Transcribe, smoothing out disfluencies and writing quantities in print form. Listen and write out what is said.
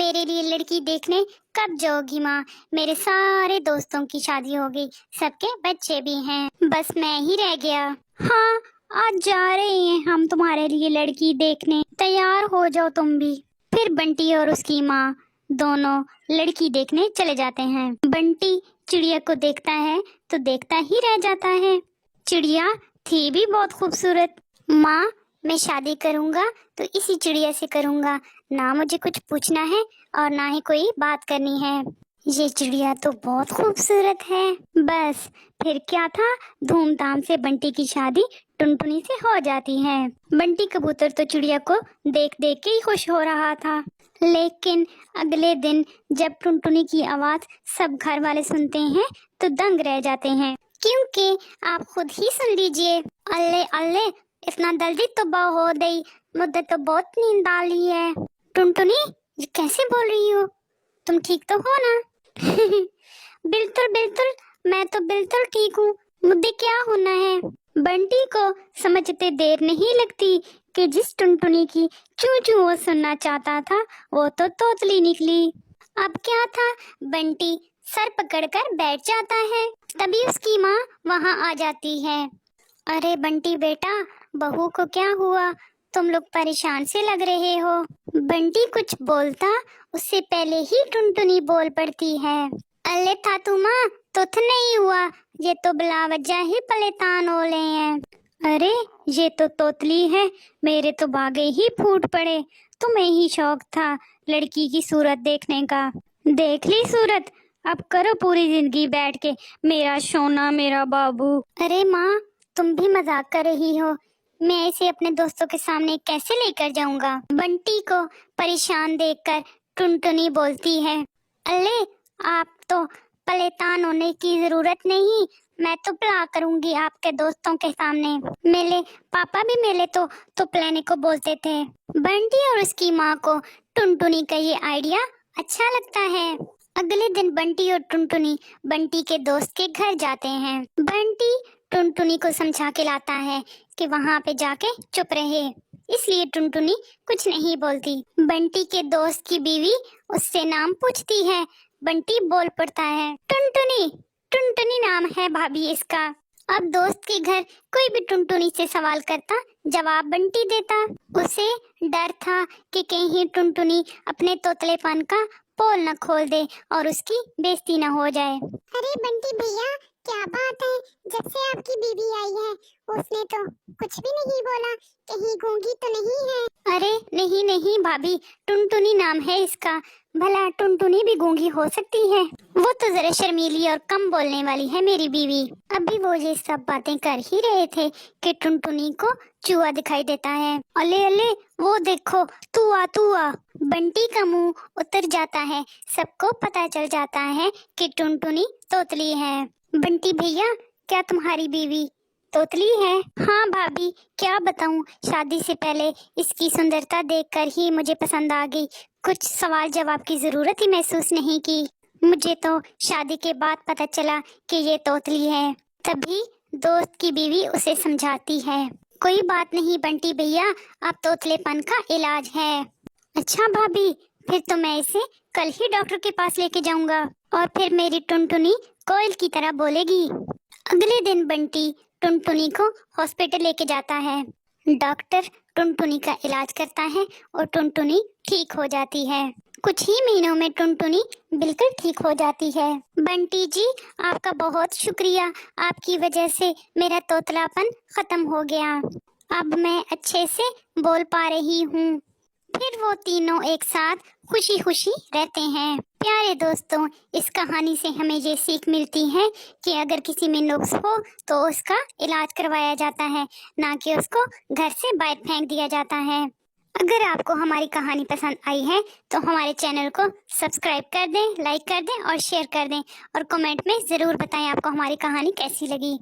मेरे लिए लड़की देखने कब जाओगी माँ? मेरे सारे दोस्तों की शादी हो गई, सबके बच्चे भी हैं, बस मैं ही रह गया। हाँ, आज जा रहे हैं हम तुम्हारे लिए लड़की देखने, तैयार हो जाओ तुम भी। फिर बंटी और उसकी माँ दोनों लड़की देखने चले जाते हैं। बंटी चिड़िया को देखता है तो देखता ही रह जाता है। चिड़िया थी भी बहुत खूबसूरत। माँ, मैं शादी करूँगा तो इसी चिड़िया से करूँगा, ना मुझे कुछ पूछना है और ना ही कोई बात करनी है। ये चिड़िया तो बहुत खूबसूरत है। बस फिर क्या था, धूमधाम से बंटी की शादी टुनटुनी से हो जाती है। बंटी कबूतर तो चिड़िया को देख देख के ही खुश हो रहा था, लेकिन अगले दिन जब टुनटुनी की आवाज सब घर वाले सुनते हैं तो दंग रह जाते हैं, क्योंकि आप खुद ही सुन लीजिए। अल्ले अल्ले, इतना जल्दी तो हो गई, मुझे तो बहुत नींद आ रही है। टुनटुनी, ये कैसे बोल रही हो? तुम ठीक तो हो ना? बिल्कुल बिल्कुल, मैं तो बिल्कुल ठीक हूँ, मुझे क्या होना है? बंटी को समझते देर नहीं लगती कि जिस टुनटुनी की चू चू वो सुनना चाहता था वो तो तोतली निकली। अब क्या था, बंटी सर पकड़कर बैठ जाता है, तभी उसकी माँ वहाँ आ जाती है। अरे बंटी बेटा, बहू को क्या हुआ? तुम लोग परेशान से लग रहे हो। बंटी कुछ बोलता उससे पहले ही टुनटुनी बोल पड़ती है। अल्ले थातू माँ, तुथ नहीं हुआ, ये तो बिला वजह ही पलेतान ओले हैं। अरे ये तो तोतली है, मेरे तो बागे ही फूट पड़े। तुम्हें ही शौक था लड़की की सूरत देखने का, देख ली सूरत, अब करो पूरी जिंदगी बैठ के मेरा सोना मेरा बाबू। अरे माँ, तुम भी मजाक कर रही हो, मैं इसे अपने दोस्तों के सामने कैसे लेकर जाऊंगा? बंटी को परेशान देखकर टुनटुनी बोलती है, अल्ले आप तो परेशान होने की जरूरत नहीं, मैं तो प्ला करूंगी आपके दोस्तों के सामने। मेरे पापा भी मेरे तो तुपलाने को बोलते थे। बंटी और उसकी माँ को टुनटुनी का ये आइडिया अच्छा लगता है। अगले दिन बंटी और टुनटुनी बंटी के दोस्त के घर जाते हैं। बंटी टुनटुनी को समझा के लाता है कि वहाँ पे जाके चुप रहे, इसलिए टुनटुनी कुछ नहीं बोलती। बंटी के दोस्त की बीवी उससे नाम पूछती है। बंटी बोल पड़ता है, टुनटुनी, टुनटुनी नाम है भाभी इसका। अब दोस्त के घर कोई भी टुनटुनी से सवाल करता, जवाब बंटी देता। उसे डर था कि कहीं टुनटुनी अपने तोतलेपन का पोल न खोल दे और उसकी बेइज्जती न हो जाए। अरे बंटी भैया, क्या बात है, जब से आपकी बीवी आई है उसने तो कुछ भी नहीं बोला, कहीं गूंगी तो नहीं है? अरे नहीं नहीं भाभी, टुनटुनी नाम है इसका, भला टुनटुनी भी गूंगी हो सकती है? वो तो जरा शर्मीली और कम बोलने वाली है मेरी बीवी। अभी वो ये सब बातें कर ही रहे थे कि टुनटुनी को चूहा दिखाई देता है। अले अले, वो देखो, तू आ। बंटी का मुंह उतर जाता है, सबको पता चल जाता है कि टुनटुनी तोतली है। बंटी भैया, क्या तुम्हारी बीवी तोतली है? हाँ भाभी, क्या बताऊं, शादी से पहले इसकी सुंदरता देखकर ही मुझे पसंद आ गई, कुछ सवाल जवाब की जरूरत ही महसूस नहीं की। मुझे तो शादी के बाद पता चला कि ये तोतली है। तभी दोस्त की बीवी उसे समझाती है, कोई बात नहीं बंटी भैया, अब तोतलेपन का इलाज है। अच्छा भाभी, फिर तो मैं इसे कल ही डॉक्टर के पास लेके जाऊंगा और फिर मेरी टुनटुनी कोयल की तरह बोलेगी। अगले दिन बंटी टुनटुनी को हॉस्पिटल लेके जाता है। डॉक्टर टुनटुनी का इलाज करता है और टुनटुनी ठीक हो जाती है। कुछ ही महीनों में टुनटुनी बिल्कुल ठीक हो जाती है। बंटी जी, आपका बहुत शुक्रिया, आपकी वजह से मेरा तोतलापन खत्म हो गया, अब मैं अच्छे से बोल पा रही हूँ। फिर वो तीनों एक साथ खुशी खुशी रहते हैं। प्यारे दोस्तों, इस कहानी से हमें ये सीख मिलती है कि अगर किसी में नुक्स हो तो उसका इलाज करवाया जाता है, ना कि उसको घर से बाहर फेंक दिया जाता है। अगर आपको हमारी कहानी पसंद आई है तो हमारे चैनल को सब्सक्राइब कर दें, लाइक कर दें और शेयर कर दें, और कमेंट में ज़रूर बताएं आपको हमारी कहानी कैसी लगी।